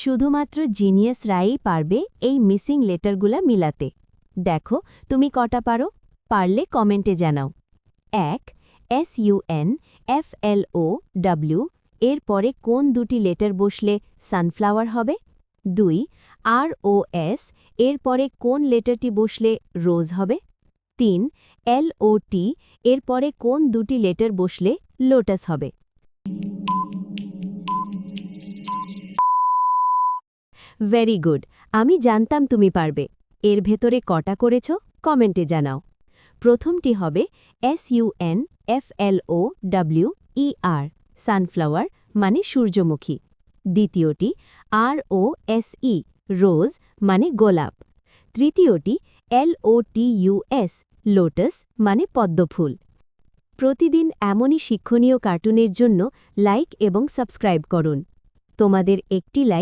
শুধুমাত্র জিনিয়াসরাই পারবে এই মিসিং লেটারগুলা মিলাতে। দেখো তুমি কটা পারো, পারলে কমেন্টে জানাও। ১. SUNFLOW এর পরে কোন দুটি লেটার বসলে সানফ্লাওয়ার হবে? ২. ROS এর পরে কোন লেটারটি বসলে রোজ হবে? ৩. LOT এর পরে কোন দুটি লেটার বসলে লোটাস হবে? ভেরি গুড, আমি জানতাম তুমি পারবে। এর ভেতরে কটা করেছ কমেন্টে জানাও। প্রথমটি হবে SUNFLOWER সানফ্লাওয়ার মানে সূর্যমুখী। দ্বিতীয়টি ROSE রোজ মানে গোলাপ। তৃতীয়টি LOTUS লোটাস মানে পদ্মফুল। প্রতিদিন এমনই শিক্ষণীয় কার্টুনের জন্য লাইক এবং সাবস্ক্রাইব করুন। তোমাদের একটি লাইক